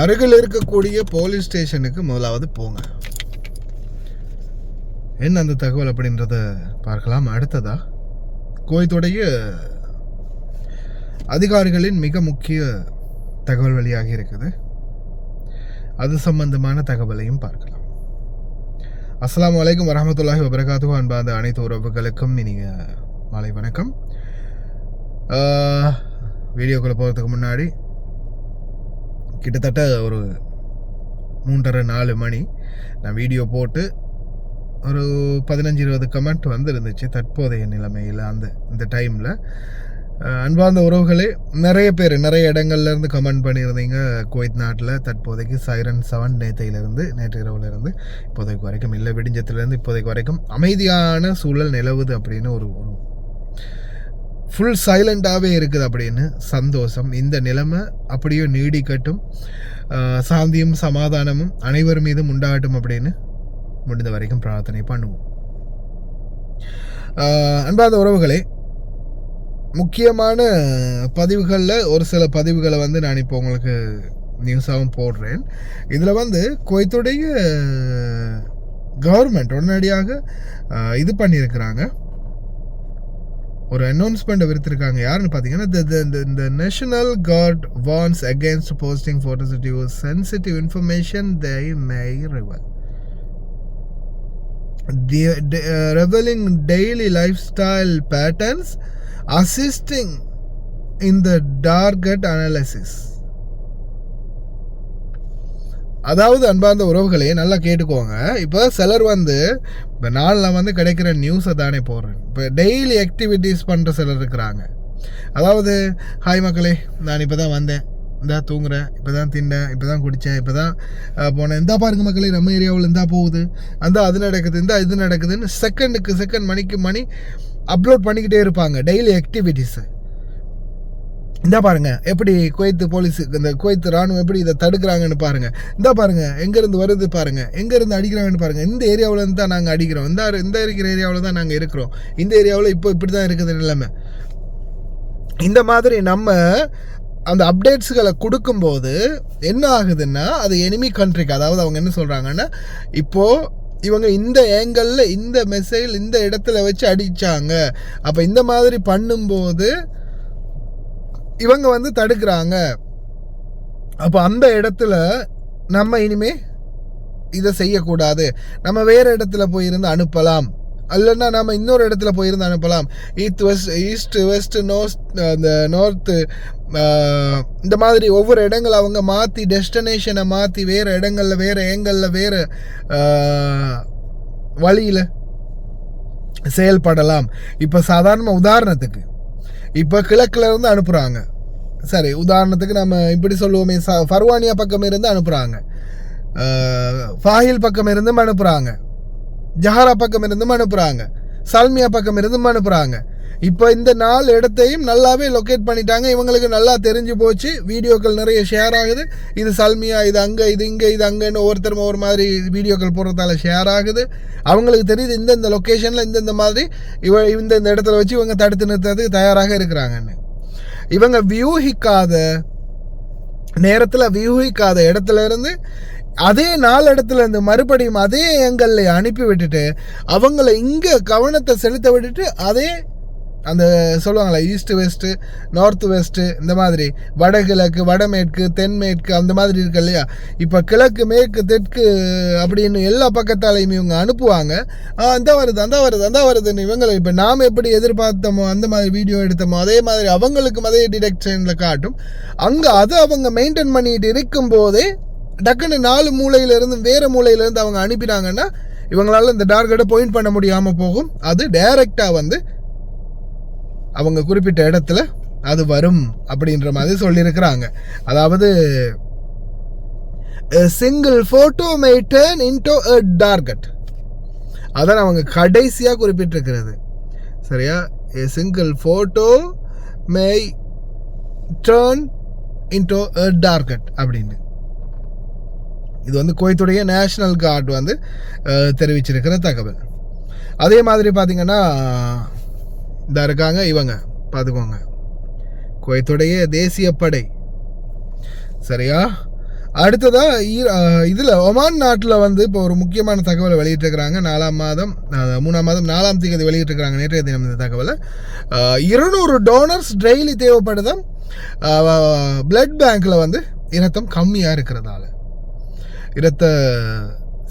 அருகில் இருக்கக்கூடிய போலீஸ் ஸ்டேஷனுக்கு முதலாவது போங்க. என்ன அந்த தகவல் அப்படின்றத பார்க்கலாம். அடுத்ததா குவைத்துடைய அதிகாரிகளின் மிக முக்கிய தகவல் வெளியாகி இருக்குது. அது சம்பந்தமான தகவலையும் பார்க்கலாம். அஸ்ஸலாமு அலைக்கும் வரஹ்மத்துல்லாஹி வபரகாத்துஹு. அன்பார்ந்த அனைத்து உறவுகளுக்கும் இனிய மாலை வணக்கம். வீடியோக்குள்ளே போகிறதுக்கு முன்னாடி கிட்டத்தட்ட ஒரு 3:30-4 மணி நான் வீடியோ போட்டு ஒரு 15-20 கமெண்ட் வந்துருந்துச்சு தற்போதைய நிலைமையில். இந்த டைமில் அன்பார்ந்த உறவுகளே, நிறைய இடங்கள்லேருந்து கமெண்ட் பண்ணியிருந்தீங்க. குவைத் நாட்டில் தற்போதைக்கு சைரன் 7 நேற்று இரவுலேருந்து இப்போதைக்கு வரைக்கும் இல்லை, விடிஞ்சத்துலேருந்து இப்போதைக்கு வரைக்கும் அமைதியான சூழல் நிலவுது அப்படின்னு ஒரு ஃபுல் சைலண்டாகவே இருக்குது அப்படின்னு. சந்தோஷம். இந்த நிலைமை அப்படியே நீடிக்கட்டும், சாந்தியும் சமாதானமும் அனைவர் மீதும் உண்டாகட்டும் அப்படின்னு முடிந்த வரைக்கும் பிரார்த்தனை பண்ணுவோம். அன்பார்ந்த உறவுகளே, முக்கியமான பதிவுகளில் ஒரு சில பதிவுகளை நான் இப்போ உங்களுக்கு நியூஸாகவும் போடுறேன். இதில் குவைத்துடைய கவர்மெண்ட் உடனடியாக இது பண்ணியிருக்கிறாங்க, ஒரு அனௌன்ஸ்மெண்ட் விடுத்திருக்காங்க. யாருன்னு பார்த்தீங்கன்னா, the National Guard warns against posting photos of sensitive information they may reveal. Revealing daily lifestyle patterns, assisting in the target analysis. அதாவது அன்பார்ந்த உறவுகளே, நல்லா கேட்டுக்கோங்க. இப்போ சிலர் இப்போ நாளில் கிடைக்கிற நியூஸை தானே போடுறேன். இப்போ டெய்லி ஆக்டிவிட்டீஸ் பண்ணுற சிலர் இருக்கிறாங்க. அதாவது, ஹாய் மக்களே, நான் இப்போ தான் வந்தேன், இந்தா தூங்குறேன், இப்போ தான் தின்னேன், இப்போ தான் குடித்தேன், இப்போ தான் போனேன், இந்தா பாருங்க மக்களே நம்ம ஏரியாவில் இந்தா போகுது, அது நடக்குது, இது நடக்குதுன்னு செகண்டுக்கு செகண்ட் மணிக்கு மணி அப்லோட் பண்ணிக்கிட்டே இருப்பாங்க டெய்லி ஆக்டிவிட்டீஸை. இந்தா பாருங்க எப்படி குவைத்து போலீஸ், இந்த குவைத்து ராணுவம் எப்படி இதை தடுக்கிறாங்கன்னு பாருங்க, இந்தா பாருங்க எங்கேருந்து வருது பாருங்க, எங்கேருந்து அடிக்கிறாங்கன்னு பாருங்க, இந்த ஏரியாவிலேருந்து தான் நாங்கள் அடிக்கிறோம், இந்த இருக்கிற ஏரியாவில் தான் நாங்கள் இருக்கிறோம், இந்த ஏரியாவில் இப்போ இப்படி தான் இருக்குது நிலைமை. இந்த மாதிரி நம்ம அந்த அப்டேட்ஸுகளை கொடுக்கும்போது என்ன ஆகுதுன்னா, அது எனிமி கண்ட்ரிக்கு, அதாவது அவங்க என்ன சொல்கிறாங்கன்னா, இப்போது இவங்க இந்த ஏங்கலில் இந்த மெசேஜ் இந்த இடத்துல வச்சு அடித்தாங்க, அப்போ இந்த மாதிரி பண்ணும்போது இவங்க தடுக்கிறாங்க, அப்போ அந்த இடத்துல நம்ம இனிமே இதை செய்யக்கூடாது, நம்ம வேறு இடத்துல போயிருந்து அனுப்பலாம், இல்லைன்னா நம்ம இன்னொரு இடத்துல போயிருந்து அனுப்பலாம், ஈஸ்ட் வெஸ்ட் நார்த்து இந்த மாதிரி ஒவ்வொரு இடங்கள் அவங்க மாற்றி டெஸ்டினேஷனை மாற்றி வேறு இடங்களில் வேறு ஏங்கலில் வேறு வழியில் செயல்படலாம். இப்போ சாதாரண உதாரணத்துக்கு இப்போ கிழக்கில் இருந்து அனுப்புகிறாங்க, சரி உதாரணத்துக்கு நம்ம இப்படி சொல்லுவோமே, ஃபர்வானியா பக்கம் இருந்து அனுப்புகிறாங்க, ஃபாஹில் பக்கம் இருந்தும் அனுப்புகிறாங்க, ஜஹரா பக்கம் இருந்தும் அனுப்புகிறாங்க, சல்மியா பக்கம் இருந்தும் அனுப்புகிறாங்க. இப்போ இந்த 4 இடத்தையும் நல்லாவே லொக்கேட் பண்ணிட்டாங்க. இவங்களுக்கு நல்லா தெரிஞ்சு போச்சு, வீடியோக்கள் நிறைய ஷேர் ஆகுது, இது சல்மியா, இது அங்கே, இது இங்கே, இது அங்கேன்னு ஒவ்வொருத்தரும் ஒரு மாதிரி வீடியோக்கள் போடுறதால ஷேர் ஆகுது. அவங்களுக்கு தெரியுது இந்த லொக்கேஷனில் இந்த மாதிரி இந்த இடத்துல வச்சு இவங்க தடுத்து நிறுத்துறதுக்கு தயாராக இருக்கிறாங்கன்னு. இவங்க வியூகிக்காத நேரத்தில் வியூகிக்காத இடத்துல இருந்து அதே 4 இடத்துல இருந்து மறுபடியும் அதே ஏங்கல்ல அனுப்பி விட்டுட்டு அவங்கள இங்கே கவனத்தை செலுத்த விட்டுட்டு அதே அந்த சொல்லுவாங்களே ஈஸ்ட் வெஸ்ட்டு நார்த் வெஸ்ட்டு இந்த மாதிரி வடகிழக்கு வடமேற்கு தென்மேற்கு அந்த மாதிரி இருக்கு இல்லையா. இப்போ கிழக்கு மேற்கு தெற்கு அப்படின்னு எல்லா பக்கத்தாலையும் இவங்க அனுப்புவாங்க. அந்த வருதுன்னு இவங்களை இப்போ நாம் எப்படி எதிர்பார்த்தோமோ அந்த மாதிரி வீடியோ எடுத்தோமோ அதே மாதிரி அவங்களுக்கும் அதே டிடெக்ஷனில் காட்டும். அங்கே அதை அவங்க மெயின்டைன் பண்ணிட்டு இருக்கும்போதே டக்குன்னு 4 மூலையிலேருந்து வேறு மூலையிலேருந்து அவங்க அனுப்பினாங்கன்னா இவங்களால இந்த டார்கெட்டை பாயிண்ட் பண்ண முடியாமல் போகும். அது டைரெக்டாக அவங்க குறிப்பிட்ட இடத்துல அது வரும் அப்படின்ற மாதிரி சொல்லியிருக்கிறாங்க. அதாவது சிங்கிள் ஃபோட்டோ மே டர்ன் இன்டோ அ டார்கெட், அதான் அவங்க கடைசியாக குறிப்பிட்டிருக்கிறது. சரியா, a single photo may turn into a target அப்படின்னு. இது குவைத்துடைய நேஷனல் கார்டு தெரிவிச்சிருக்கிற தகவல். அதே மாதிரி பார்த்தீங்கன்னா இந்த இருக்காங்க இவங்க பார்த்துக்கோங்க, குவைத்துடைய தேசிய படை. சரியா, அடுத்ததாக இதில் ஒமான் நாட்டில் வந்து இப்போ ஒரு முக்கியமான தகவலை வெளியிட்டிருக்கிறாங்க. 3ஆம் மாதம் 4ஆம் தேதி வெளியிட்டிருக்கிறாங்க நேற்றைய தினம் இந்த தகவலை. 200 டோனர்ஸ் டெய்லி தேவைப்படுதான் பிளட் பேங்க்கில் வந்து இரத்தம் கம்மியாக இருக்கிறதால, இரத்த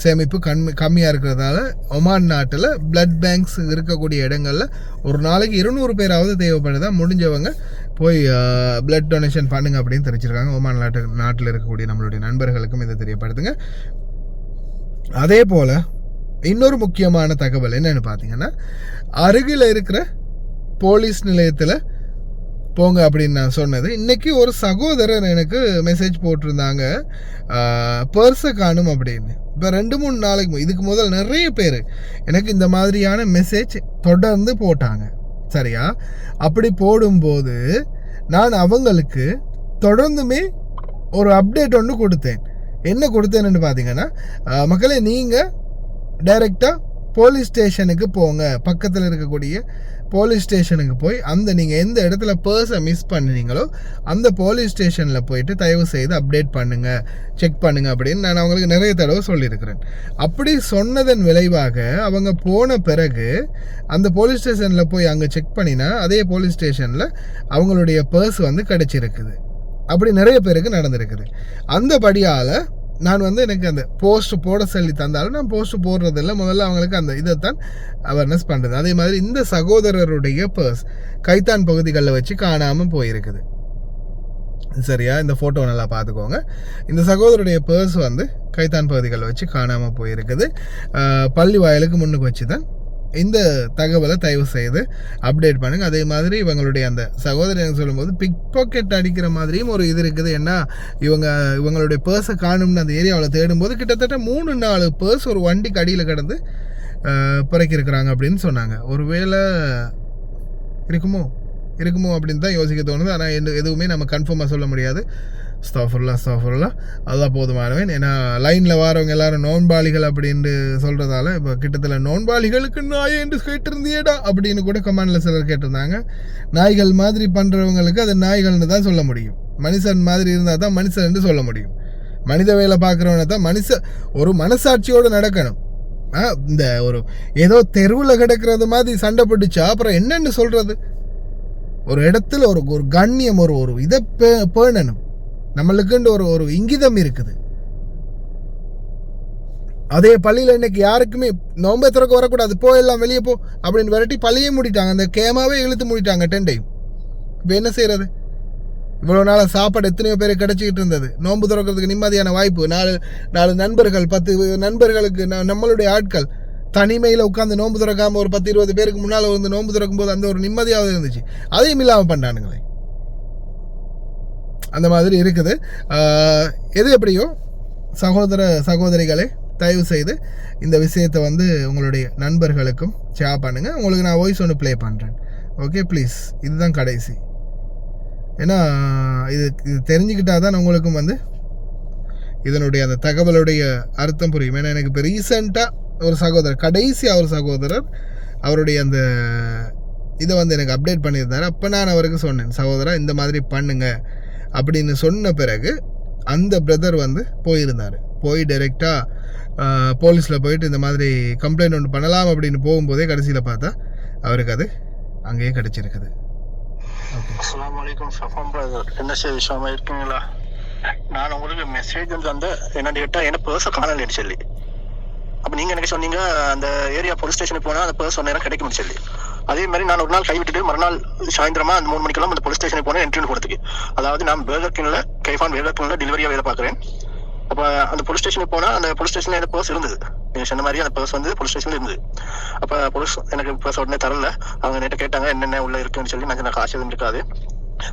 சேமிப்பு கம்மியாக இருக்கிறதால ஒமான் நாட்டில் பிளட் பேங்க்ஸ் இருக்கக்கூடிய இடங்களில் ஒரு நாளைக்கு 200 பேராவது தேவைப்படுதா. முடிஞ்சவங்க போய் பிளட் டொனேஷன் பண்ணுங்க அப்படின்னு தெரிவிச்சிருக்காங்க. ஒமான் நாட்டில் இருக்கக்கூடிய நம்மளுடைய நண்பர்களுக்கும் இதை தெரியப்படுத்துங்க. அதே போல் இன்னொரு முக்கியமான தகவல் என்னென்னு பார்த்தீங்கன்னா, அருகில் இருக்கிற போலீஸ் நிலையத்தில் போங்க அப்படின்னு நான் சொன்னது. இன்றைக்கி ஒரு சகோதரர் எனக்கு மெசேஜ் போட்டிருந்தாங்க, பர்ஸை காணும் அப்படின்னு. இப்போ 2-3 நாளைக்கு இதுக்கு முதல் நிறைய பேர் எனக்கு இந்த மாதிரியான மெசேஜ் தொடர்ந்து போட்டாங்க. சரியா? அப்படி போடும்போது நான் அவங்களுக்கு தொடர்ந்துமே ஒரு அப்டேட் ஒன்று கொடுத்தேன். என்ன கொடுத்தேன்னு பார்த்தீங்கன்னா, மக்களே நீங்கள் டைரெக்டாக போலீஸ் ஸ்டேஷனுக்கு போங்க, பக்கத்தில் இருக்கக்கூடிய போலீஸ் ஸ்டேஷனுக்கு போய் நீங்கள் எந்த இடத்துல பர்ஸை மிஸ் பண்ணினீங்களோ அந்த போலீஸ் ஸ்டேஷனில் போயிட்டு தயவு செய்து அப்டேட் பண்ணுங்கள், செக் பண்ணுங்கள் அப்படின்னு நான் அவங்களுக்கு நிறைய தடவை சொல்லியிருக்கிறேன். அப்படி சொன்னதன் விளைவாக அவங்க போன பிறகு அந்த போலீஸ் ஸ்டேஷனில் போய் அங்கே செக் பண்ணினா அதே போலீஸ் ஸ்டேஷனில் அவங்களுடைய பர்ஸ் வந்து கிடச்சிருக்குது. அப்படி நிறைய பேருக்கு நடந்திருக்குது. அந்த படியால் நான் வந்து எனக்கு அந்த போஸ்ட் போட சொல்லி தந்தாலும் நான் போஸ்ட் போடுறதில்ல. முதல்ல அவங்களுக்கு அந்த இதைத்தான் அவேர்னஸ் பண்ணுறது. அதே மாதிரி இந்த சகோதரருடைய பர்ஸ் கைத்தான் பகுதிகளில் வச்சு காணாமல் போயிருக்குது. சரியா? இந்த ஃபோட்டோ நல்லா பார்த்துக்கோங்க. இந்த சகோதரருடைய பர்ஸ் வந்து கைத்தான் பகுதிகளில் வச்சு காணாமல் போயிருக்குது. பள்ளி வாயிலுக்கு முன்னுக்கு வச்சு தான் இந்த தகவலை தயவு செய்து அப்டேட் பண்ணுங்க. அதே மாதிரி இவங்களுடைய அந்த சகோதரன் சொல்லும்போது பிக் பாக்கெட் அடிக்கிற மாதிரியும் ஒரு இது இருக்குது. ஏன்னா இவங்களுடைய பர்ஸை காணும்னு அந்த ஏரியாவில் தேடும்போது கிட்டத்தட்ட 3-4 பர்ஸ் ஒரு வண்டிக்கு அடியில் கிடந்து பிறக்கிருக்கிறாங்க அப்படின்னு சொன்னாங்க. ஒருவேளை இருக்குமோ அப்படின்னு தான் யோசிக்க தோணுது. ஆனால் எதுவுமே நம்ம கன்ஃபார்மாக சொல்ல முடியாது. ஸ்தாஃபுல்லா அதுதான் போதுமானவன். ஏன்னா லைனில் வரவங்க எல்லாரும் நோன்பாளிகள் அப்படின்னு சொல்கிறதால இப்போ கிட்டத்தட்ட நோன்பாளிகளுக்கு நாய் என்று கேட்டிருந்தியடா அப்படின்னு கூட கமெண்டில் சிலர் கேட்டிருந்தாங்க. நாய்கள் மாதிரி பண்ணுறவங்களுக்கு அது நாய்கள்னு தான் சொல்ல முடியும். மனுஷன் மாதிரி இருந்தால் தான் மனுஷன் என்று சொல்ல முடியும். மனித வேலை பார்க்குறவனை தான் ஒரு மனசாட்சியோடு நடக்கணும். இந்த ஒரு ஏதோ தெருவில் கிடக்கிறது மாதிரி சண்டை பிடிச்சா அப்புறம் என்னென்னு சொல்கிறது? ஒரு இடத்துல ஒரு கண்ணியம் ஒரு இதை பேணணும். நம்மளுக்குன்ற ஒரு இங்கிதம் இருக்குது. அதே பள்ளியில் இன்னைக்கு யாருக்குமே நோம்பை திறக்க வரக்கூடாது, எல்லாம் வெளியே போ அப்படின்னு விரட்டி பள்ளியே மூடிட்டாங்க. அந்த கேமாவே இழுத்து மூடிட்டாங்க டெண்டையும். இப்போ என்ன செய்யறது? இவ்வளோ நாள் சாப்பாடு எத்தனையோ பேர் கிடச்சிக்கிட்டு இருந்தது. நோன்பு திறக்கிறதுக்கு நிம்மதியான வாய்ப்பு. 4 நண்பர்கள் 10 நண்பர்களுக்கு நம்மளுடைய ஆட்கள் தனிமையில் உட்காந்து நோன்பு திறக்காமல் ஒரு 10-20 பேருக்கு முன்னால் வந்து நோன்பு திறக்கும் போது அந்த ஒரு நிம்மதியாவது இருந்துச்சு. அதையும் இல்லாமல் பண்ணானுங்களே. அந்த மாதிரி இருக்குது. எது எப்படியோ சகோதரிகளே தயவு செய்து இந்த விஷயத்தை வந்து உங்களுடைய நண்பர்களுக்கும் ஷேர் பண்ணுங்கள். உங்களுக்கு நான் வாய்ஸ் ஒன்று ப்ளே பண்ணுறேன். Okay please. இதுதான் கடைசி. ஏன்னா இது தெரிஞ்சுக்கிட்டால் தான் உங்களுக்கும் வந்து இதனுடைய அந்த தகவலுடைய அர்த்தம் புரியும். ஏன்னா எனக்கு இப்போ ரீசெண்டாக ஒரு சகோதரர் அவருடைய அந்த இதை வந்து எனக்கு அப்டேட் பண்ணியிருந்தார். அப்போ நான் அவருக்கு சொன்னேன், சகோதரா இந்த மாதிரி பண்ணுங்க அப்படின்னு சொன்ன பிறகு அந்த பிரதர் வந்து போய் டைரெக்டாக போலீஸில் போயிட்டு இந்த மாதிரி கம்ப்ளைண்ட் ஒன்று பண்ணலாம் அப்படின்னு போகும்போதே கடைசியில் பார்த்தா அவருக்கு அது அங்கேயே கிடச்சிருக்குது. அஸ்ஸலாமு அலைக்கும் சஃபான் பிரதர், என்ன விஷயமா இருக்கீங்களா? நான் உங்களுக்கு மெசேஜ் வந்து என்னன்னு கேட்டால் என்ன பர்ஸை காணலன்னு சொல்லி. அப்போ நீங்கள் எனக்கு சொன்னீங்க அந்த ஏரியா போலீஸ் ஸ்டேஷனுக்கு போனால் அந்த பர்ஸ் நேரம் கிடைக்கும்னு சொல்லி. அதே மாதிரி நான் ஒரு நாள் கைவிட்டுட்டு மறுநாள் சாயந்தரமா அந்த 3 மணிக்கெல்லாம் அந்த போலீஸ் ஸ்டேஷனுக்கு போனேன் என்ட்ரி கொடுத்துக்கு. அதாவது நான் பர்கர் கிங்ல டெலிவரியாக வேலை பார்க்குறேன். அப்போ அந்த போலீஸ் ஸ்டேஷனுக்கு போனால் அந்த போலீஸ் ஸ்டேஷனில் அந்த பர்ஸ் இருந்தது. நீங்கள் சொன்ன மாதிரி அந்த பர்ஸ் வந்து போலீஸ் ஸ்டேஷனில் இருந்தது. அப்போ போலீஸ் எனக்கு பர்ஸ் உடனே தரல. அவங்க நேற்று கேட்டாங்க என்னென்ன உள்ள இருக்குன்னு சொல்லி. நான் காசு எதுவும் இருக்காது,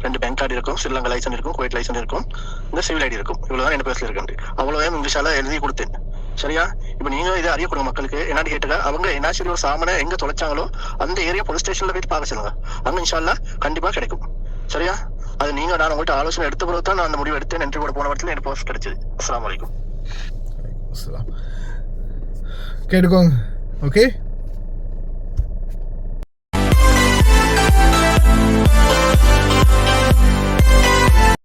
2 பேங்க் கார்டு இருக்கும், ஸ்ரீலங்கா லைசன்ஸ் இருக்கும், குவைட் லைசன்ஸ் இருக்கும், இந்த சிவில் ஐடி இருக்கும். இவ்வளோதான் என் பர்ஸில் இருக்கு. அவ்வளோதான் இங்கிலீஷால எழுதி கொடுத்தேன். சரியா? இப்போ நீங்க இதை அறியக்கூடிய மக்களுக்கு என்னன்னு கேட்டுக்க, அவங்க என்ன சரி ஒரு சாமனை எங்க தொலைச்சாங்களோ அந்த ஏரியா போலீஸ் ஸ்டேஷன்ல போயிட்டு பார்க்க சொல்லுங்க. அங்க இன்ஷால்லா கண்டிப்பா கிடைக்கும். சரியா? அது நான் உங்கள்கிட்ட ஆலோசனை எடுத்த பிறகு தான் நான் அந்த முடிவு எடுத்தேன். என்ட்ரி போட போன இடத்துல எனக்கு பர்ஸ் கிடைச்சது. அஸ்ஸலாமு அலைக்கும். கேட்டுக்கோங்க. ஓகே.